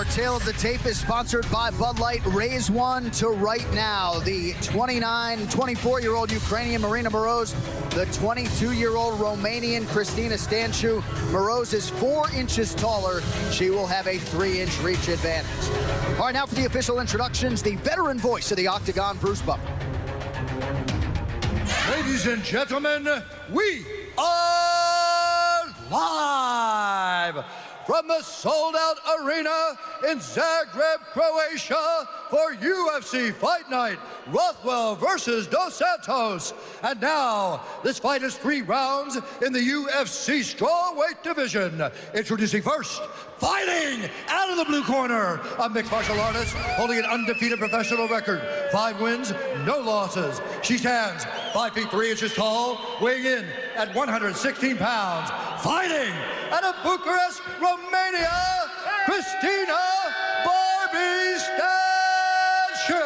Our tale of the tape is sponsored by Bud Light. Raise one to right now. The 24-year-old Ukrainian Maryna Moroz, the 22-year-old Romanian Cristina Stanciu. Moroz is 4 inches taller. She will have a 3-inch reach advantage. All right, now for the official introductions, the veteran voice of the Octagon, Bruce Buffer. Ladies and gentlemen, we are live from the sold-out arena in Zagreb, Croatia for UFC Fight Night, Rothwell versus Dos Santos. And now, this fight is 3 rounds in the UFC Strawweight division. Introducing first, fighting out of the blue corner, a mixed martial artist holding an undefeated professional record. 5 wins, no losses. She stands 5 feet 3 inches tall, weighing in at 116 pounds. Fighting out of Bucharest, Romania, Cristina Stanciu.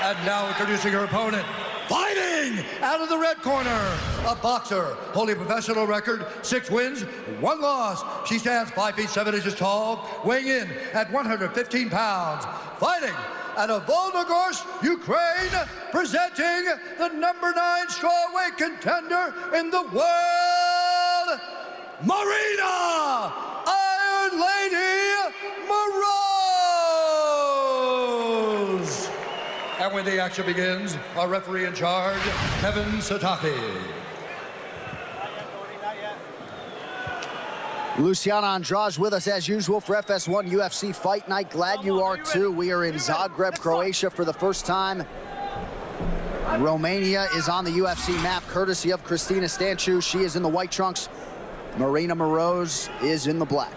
And now introducing her opponent, fighting out of the red corner, a boxer holding a professional record, 6 wins, 1 loss. She stands 5 feet 7 inches tall, weighing in at 115 pounds. Fighting out of Volnogorsk, Ukraine, presenting the #9 strawweight contender in the world, Maryna Iron Lady Moroz. And when the action begins, our referee in charge, Kevin Sataki. Luciana Andrade with us as usual for FS1 UFC Fight Night. Glad you are too. We are in Zagreb, Croatia for the first time. Romania is on the UFC map courtesy of Cristina Stanciu. She is in the white trunks. Maryna Moroz is in the black.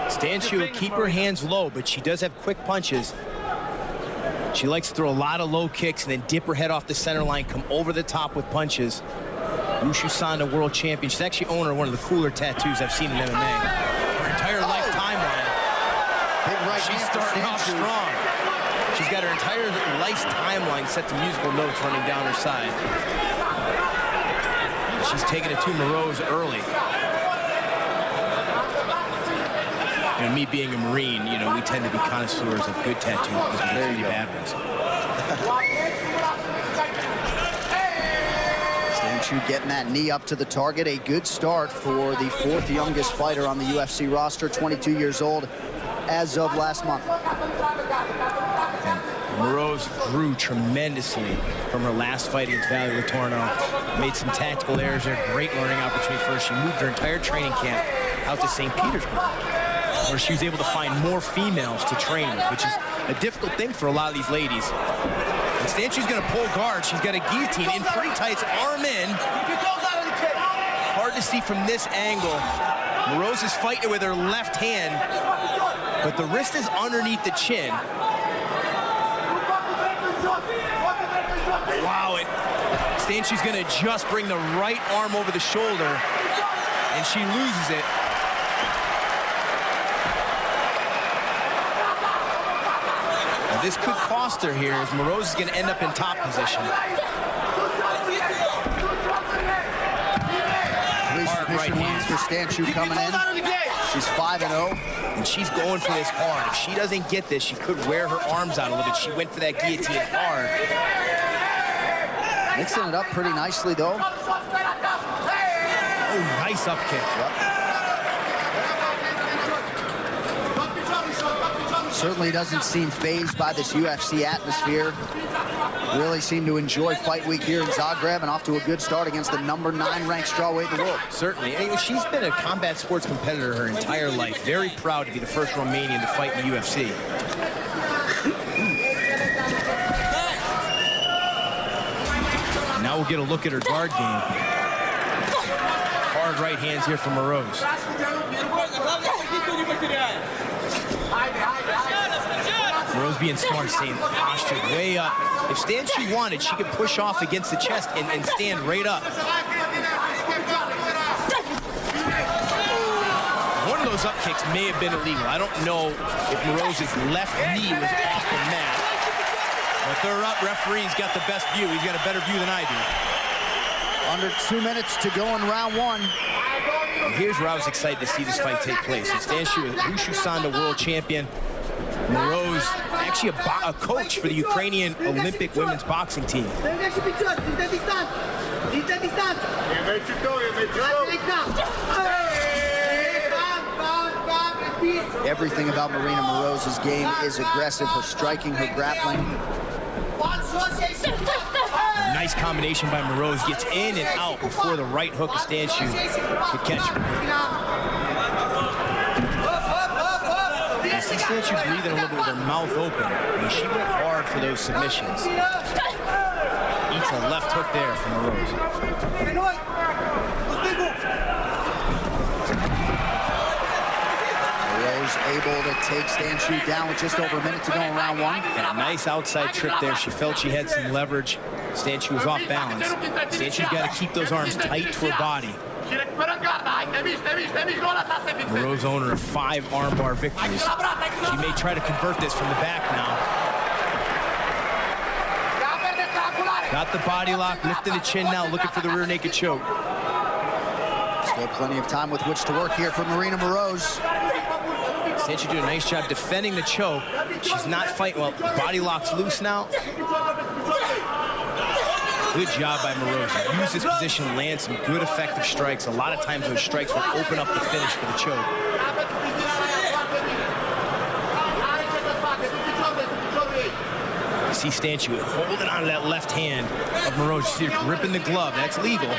Stanciu will keep her hands low, but she does have quick punches. She likes to throw a lot of low kicks and then dip her head off the center line, come over the top with punches. Wushu Sanda, world champion. She's actually owner of one of the cooler tattoos I've seen in MMA. Her entire life timeline. She's starting off strong. She's got her entire life timeline set to musical notes running down her side. She's taking it to Moroz early. You know, me being a Marine, you know, we tend to be connoisseurs of good tattoos because we get really bad ones. Stanciu getting that knee up to the target. A good start for the 4th youngest fighter on the UFC roster, 22 years old as of last month. And Moroz grew tremendously from her last fight against Valerie Letourneau. Made some tactical errors there. Great learning opportunity for her. She moved her entire training camp out to St. Petersburg, where she was able to find more females to train with, which is a difficult thing for a lot of these ladies. And Stanciu's gonna pull guard. She's got a guillotine in pretty tight, arm in. Hard to see from this angle. Moroz is fighting with her left hand, but the wrist is underneath the chin. Wow, Stanciu's gonna just bring the right arm over the shoulder, and she loses it. This could cost her here, as Moroz is going to end up in top position. Hard right hands for Stanciu coming in. She's 5-0. And she's going for this hard. If she doesn't get this, she could wear her arms out a little bit. She went for that guillotine hard. Mixing it up pretty nicely, though. Oh, nice up kick. Yep. Certainly doesn't seem fazed by this UFC atmosphere. Really seem to enjoy fight week here in Zagreb, and off to a good start against the #9 ranked strawweight in the world. Certainly. She's been a combat sports competitor her entire life. Very proud to be the first Romanian to fight in the UFC. Now we'll get a look at her guard game. Hard right hands here from Moroz. Moroz being smart, staying postured way up. If Stanciu wanted, she could push off against the chest and stand right up. One of those up kicks may have been illegal. I don't know if Moroz's left knee was off the mat. But they're up. Referee's got the best view. He's got a better view than I do. Under 2 minutes to go in round 1. And here's where I was excited to see this fight take place. So Stanciu is Wushu Sanda world champion. Moroz, actually a coach for the Ukrainian Olympic women's boxing team. Everything about Maryna Moroz's game is aggressive. Her striking, her grappling. Nice combination by Moroz. Gets in and out before the right hook of Stanciu could catch her. You see Stanciu breathing a little bit with her mouth open. I mean, she went hard for those submissions. Eats a left hook there from Moroz. Able to take Stanciu down with just over a minute to go in round one. And a nice outside trip there. She felt she had some leverage. Stanciu was off balance. Stanciu's got to keep those arms tight to her body. Moroz owner of 5 armbar victories. She may try to convert this from the back now. Got the body lock, lifting the chin now, looking for the rear naked choke. Still plenty of time with which to work here for Maryna Moroz. Stanciu doing a nice job defending the choke. She's not fighting well. Body lock's loose now. Good job by Moroz. Use this position, land some good effective strikes. A lot of times those strikes will open up the finish for the choke. You see Stanciu holding on to that left hand of Moroz. You see her gripping the glove. That's legal.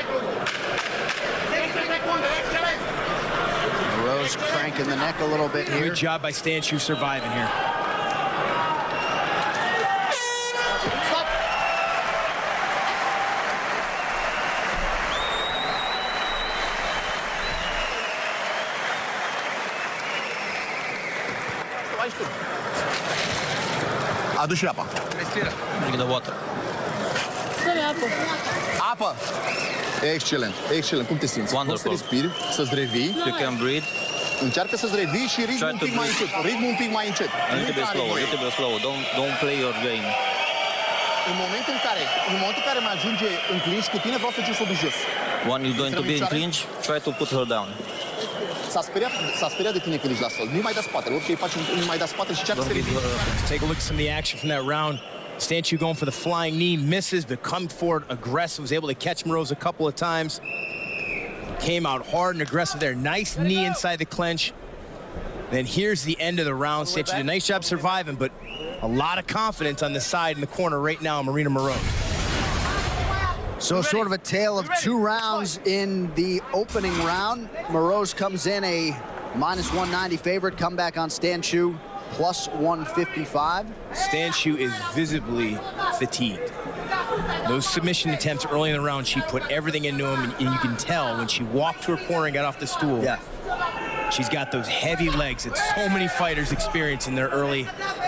Moroz cranking the neck a little bit here. Good job by Stanciu surviving here. Adu-și apa. Cristina. Bring the water. Apă. Excelent, excelent. Cum te simți? Wonderful. Poți să respiri, să-ți revii. You can breathe. Încearcă să-ți revii și ritmul un pic mai încet. Ritmul un pic mai încet. A little bit slow, a little bit slow. Don't play your game. În momentul în care mai ajunge în clinch cu tine, vreau să cer de jos. When you're going to be in clinch, try to put her down. S-a speriat de tine când ești la sol. Nu mai da spatele. Orice îi faci, nu mai da spatele și încearcă să ridici. Take a look at some of the action from that round. Stanciu going for the flying knee, misses, but comes forward aggressive, was able to catch Moroz a couple of times. Came out hard and aggressive there. Nice knee inside the clinch. Then here's the end of the round. Stanciu did a nice job surviving, but a lot of confidence on the side in the corner right now, Maryna Moroz. So sort of a tale of 2 rounds in the opening round. Moroz comes in a -190 favorite, comeback on Stanciu, +155. Stanciu is visibly fatigued. Those submission attempts early in the round, she put everything into them, and you can tell when she walked to her corner and got off the stool. Yeah. She's got those heavy legs that so many fighters experience in their early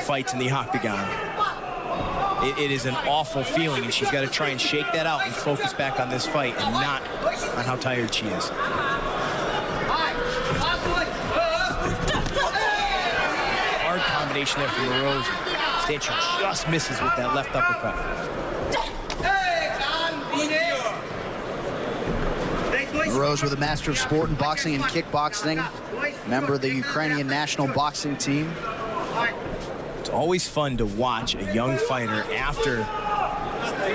fights in the octagon. It is an awful feeling, and she's got to try and shake that out and focus back on this fight and not on how tired she is. Hard combination there from Moroz. Stanciu just misses with that left uppercut. Moroz with a Master of Sport in boxing and kickboxing, member of the Ukrainian national boxing team. It's always fun to watch a young fighter after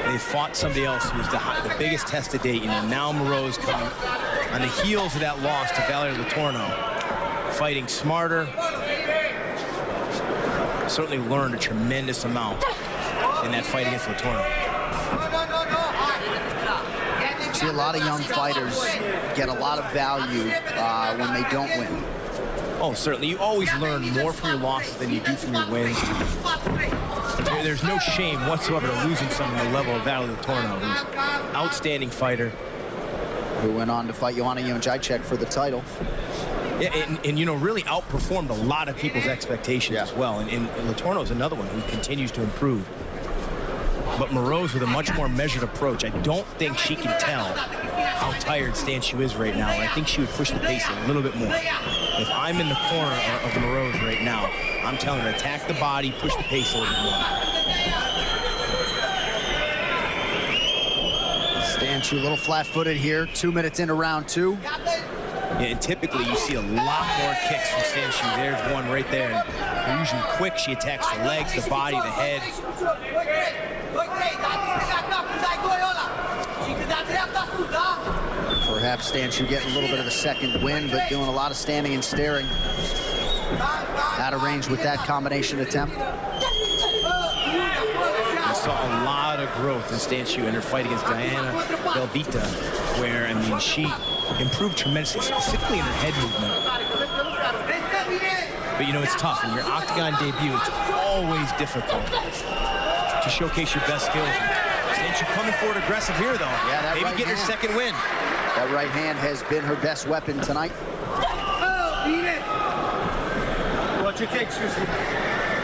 they fought somebody else who was the biggest test to date. And now Moroz coming on the heels of that loss to Valerie Latorno, fighting smarter. Certainly learned a tremendous amount in that fight against Latorno. See a lot of young fighters get a lot of value when they don't win. Oh, certainly. You always learn more from your losses than you do from your wins. There's no shame whatsoever to losing someone the level of Valerie Latorno, who's an outstanding fighter. Who went on to fight Joanna Jędrzejczyk for the title. Yeah, and you know, really outperformed a lot of people's expectations as well. And Latorno is another one who continues to improve. But Moroz with a much more measured approach. I don't think she can tell how tired Stanciu is right now. I think she would push the pace a little bit more. If I'm in the corner of Moroz right now, I'm telling her, attack the body, push the pace a little bit more. Stanciu a little flat-footed here, 2 minutes into round 2. Yeah, and typically you see a lot more kicks from Stanciu. There's one right there. And they're usually quick. She attacks the legs, the body, the head. Perhaps Stanciu getting a little bit of a second win, but doing a lot of standing and staring. Out of range with that combination attempt. We saw a lot of growth in Stanciu in her fight against Diana Belvita, where, I mean, she improved tremendously, specifically in her head movement. But, you know, it's tough. In your octagon debut, it's always difficult to showcase your best skills. Stanciu coming forward aggressive here, though. Yeah, maybe right get her second win. That right hand has been her best weapon tonight. Watch your kicks, Cristina.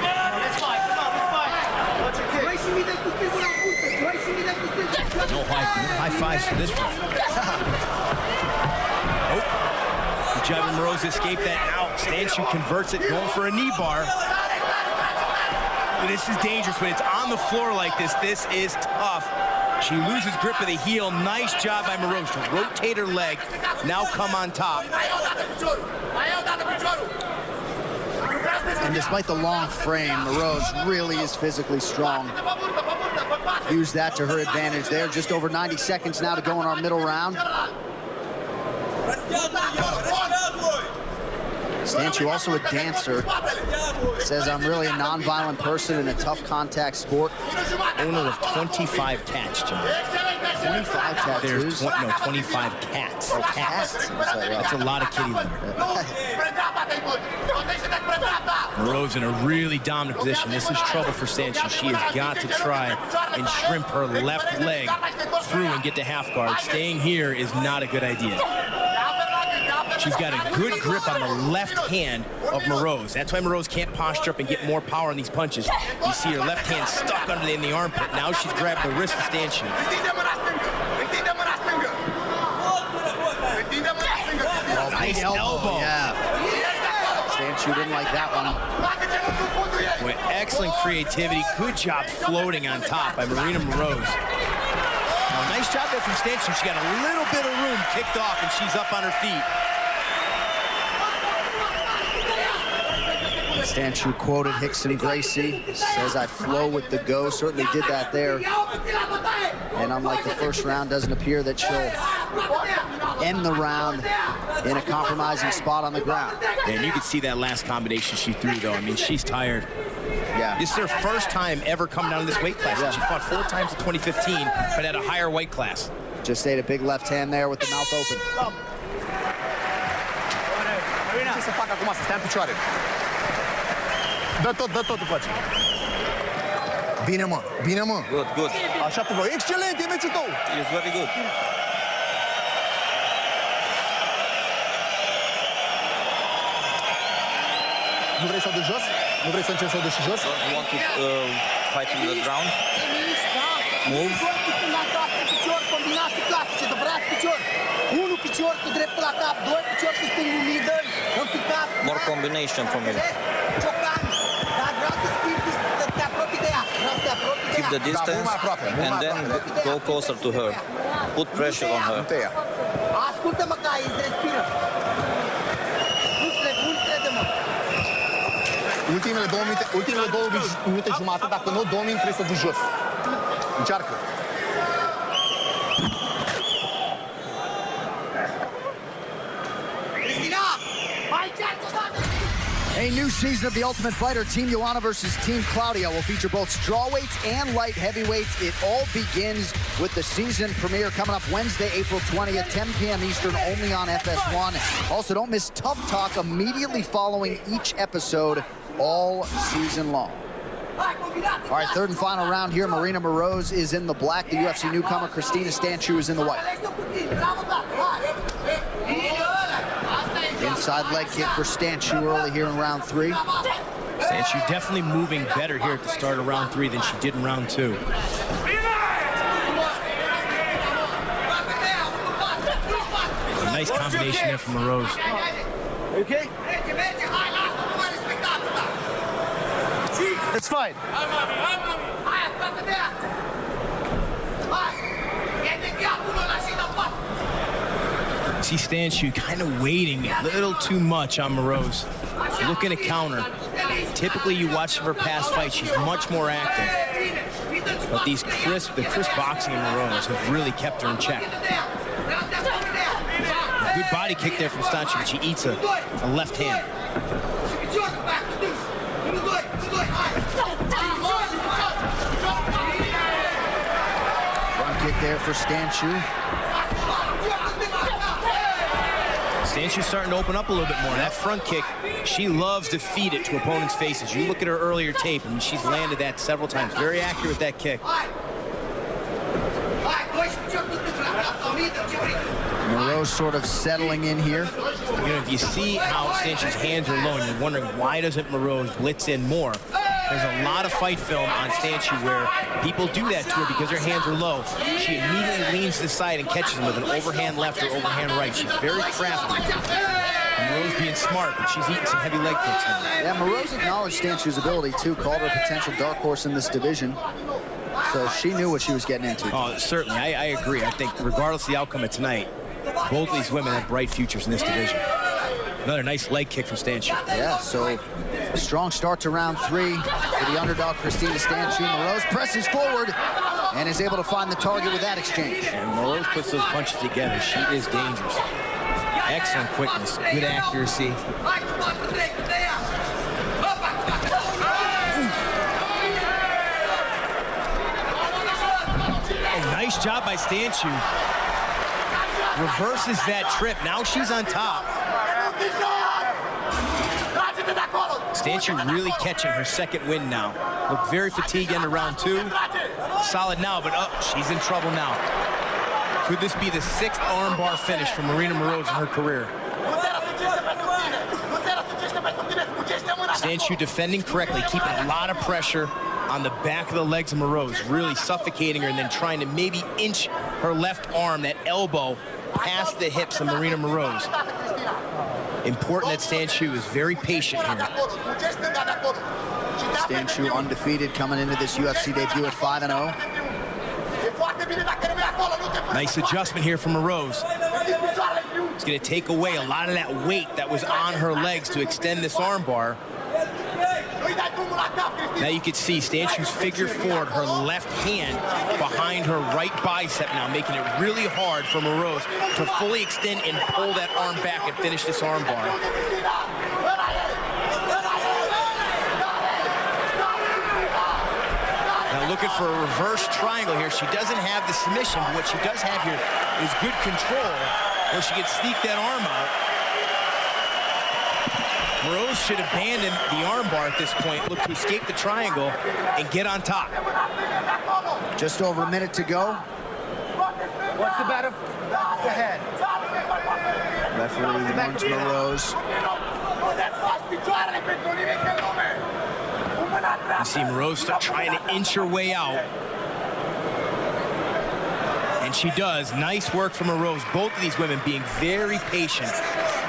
Let's fight. Come on, let's fight. Watch your kicks. No high fives for this one. Oh. Mayna Moroz escaped that. Now Stanciu converts it, going for a knee bar. This is dangerous when it's on the floor like this. This is tough. She loses grip of the heel. Nice job by Moroz to rotate her leg. Now come on top. And despite the long frame, Moroz really is physically strong. Use that to her advantage there. Just over 90 seconds now to go in our middle round. Stanciu, also a dancer, says, I'm really a non-violent person in a tough contact sport. Owner of 25 cats, John. 25 tattoos? 25 cats. Oh, cats. That's a lot of kitty litter. Moroz in a really dominant position. This is trouble for Stanciu. She has got to try and shrimp her left leg through and get to half guard. Staying here is not a good idea. She's got a good grip on the left hand of Moroz. That's why Moroz can't posture up and get more power on these punches. You see her left hand stuck under in the armpit. Now she's grabbed the wrist of Stanciu. Nice elbow. Yeah. Stanciu didn't like that one. With excellent creativity. Good job floating on top by Maryna Moroz. Now, nice job there from Stanciu. She got a little bit of room kicked off, and she's up on her feet. Stanciu quoted Rickson Gracie, says, I flow with the go. Certainly did that there. And unlike the first round, doesn't appear that she'll end the round in a compromising spot on the ground. And you can see that last combination she threw, though. I mean, she's tired. Yeah. This is her first time ever coming down to this weight class. Yeah. She fought 4 times in 2015, but at a higher weight class. Just ate a big left hand there with the mouth open. Ce să fac acum? Să stai în picioare. Dă tot cu face. Bine, mă. Good, good. Așa te văd. Excelent, e meciul tău. It's very good. Nu vrei sau de jos? Nu vrei să încerci sau de și jos? You want to fight in the ground? Move. Combinații clasice de braț, picior. 1 picior cu dreptul la cap, 2 picior cu stângul middle, înficat. More combination from him. Ciocan. Dar vreau să schimbi, să te apropii de ea. Vreau să te apropii de ea. Keep the distance and then go closer to her. Put pressure on her. Ascultă-mă ca îți respiră. Nu crede-mă. Ultimele 2 minute jumate, dacă nu, 2 minute trebuie să duci jos. Încearcă. A new season of The Ultimate Fighter, Team Joanna versus Team Claudia, will feature both strawweights and light heavyweights. It all begins with the season premiere coming up Wednesday, April 20th, 10 p.m. Eastern, only on FS1. Also, don't miss Tough Talk immediately following each episode all season long. All right, third and final round here. Maryna Moroz is in the black. The UFC newcomer, Cristina Stanciu, is in the white. Inside leg kick for Stanciu early here in round 3. Stanciu definitely moving better here at the start of round 3 than she did in round 2. A nice combination there from Moroz. Okay? It's fine. See Stanciu kind of waiting a little too much on Moroz. Looking to counter. Typically, you watch her past fights, she's much more active. But the crisp boxing in Moroz have really kept her in check. A good body kick there from Stanciu, but she eats a left hand. Front kick there for Stanciu. Stanciu's starting to open up a little bit more. That front kick, she loves to feed it to opponents' faces. You look at her earlier tape, and she's landed that several times. Very accurate with that kick. Moroz sort of settling in here. You know, if you see how Stanciu's hands are low, and you're wondering why doesn't Moroz blitz in more, there's a lot of fight film on Stanciu where people do that to her because her hands are low. She immediately leans to the side and catches him with an overhand left or overhand right. She's very crafty. And Moroz being smart, but she's eating some heavy leg kicks now. Yeah, Moroz acknowledged Stanciu's ability too, called her a potential dark horse in this division. So she knew what she was getting into. Oh, certainly. I agree. I think regardless of the outcome of tonight, both of these women have bright futures in this division. Another nice leg kick from Stanciu. Yeah, so a strong start to round 3 for the underdog Cristina Stanciu. Moroz presses forward and is able to find the target with that exchange. And Moroz puts those punches together. She is dangerous. Excellent quickness, good accuracy. Oh, nice job by Stanciu. Reverses that trip. Now she's on top. Stanciu really catching her second win now. Looked very fatigued into round 2. Solid now, but she's in trouble now. Could this be the 6th armbar finish for Maryna Moroz in her career? Stanciu defending correctly, keeping a lot of pressure on the back of the legs of Moroz, really suffocating her and then trying to maybe inch her left arm, that elbow, past the hips of Maryna Moroz. Important that Stanciu is very patient here. Stanciu undefeated coming into this UFC debut at 5-0. Nice adjustment here from Moroz. It's going to take away a lot of that weight that was on her legs to extend this armbar. Now you can see Stanciu's figure forward, her left hand behind her right bicep now, making it really hard for Moroz to fully extend and pull that arm back and finish this armbar. Now looking for a reverse triangle here. She doesn't have the submission, but what she does have here is good control where she can sneak that arm out. Moroz should abandon the armbar at this point, look to escape the triangle and get on top. Just over a minute to go. What's the better? Go ahead. Referee warns Moroz. You see Moroz start trying to inch her way out. And she does. Nice work from Moroz. Both of these women being very patient.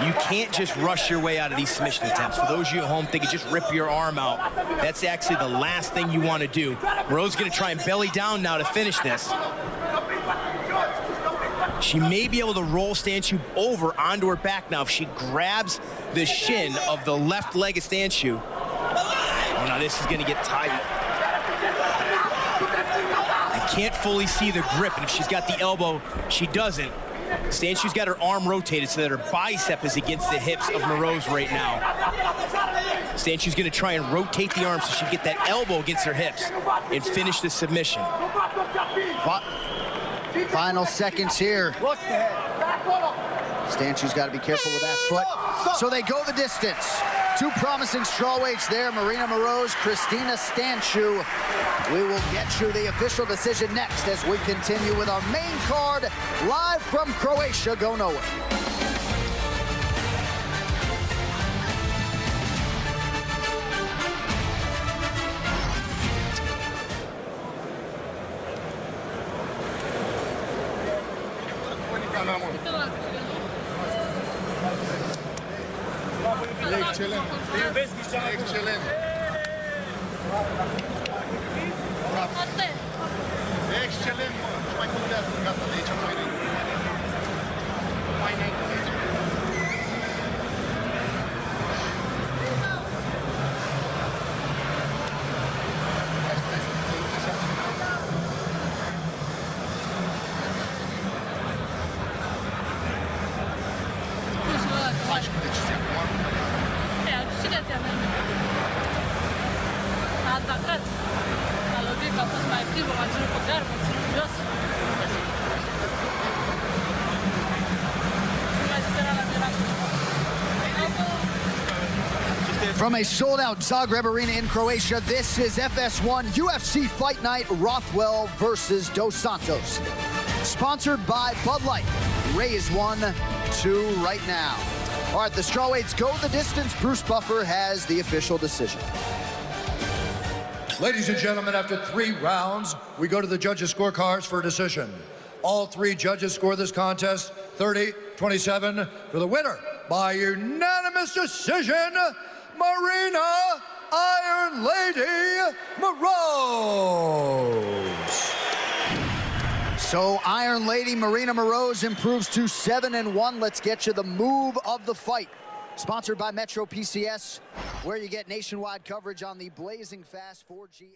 You can't just rush your way out of these submission attempts. For those of you at home thinking just rip your arm out, that's actually the last thing you want to do. Moroz is going to try and belly down now to finish this. She may be able to roll Stanciu over onto her back now if she grabs the shin of the left leg of Stanciu. Oh, now this is going to get tight. I can't fully see the grip, and if she's got the elbow, she doesn't. Stanciu's got her arm rotated so that her bicep is against the hips of Moroz right now. Stanciu's going to try and rotate the arm so she can get that elbow against her hips and finish the submission. Final seconds here. Stanciu's got to be careful with that foot. So they go the distance. Two promising strawweights there, Maryna Moroz, Cristina Stanciu. We will get you the official decision next as we continue with our main card live from Croatia. Go nowhere. Excelent. Excelent. Excelent, mă. Și mai contează, gata, de aici mai From a sold-out Zagreb Arena in Croatia, this is FS1 UFC Fight Night, Rothwell versus Dos Santos. Sponsored by Bud Light. Raise 1-2 right now. All right, the strawweights go the distance. Bruce Buffer has the official decision. Ladies and gentlemen, after 3 rounds, we go to the judges' scorecards for a decision. All 3 judges score this contest 30-27 for the winner by unanimous decision, Maryna Iron Lady Moroz. So Iron Lady Maryna Moroz improves to 7-1. Let's get you the move of the fight. Sponsored by Metro PCS, where you get nationwide coverage on the blazing fast 4G.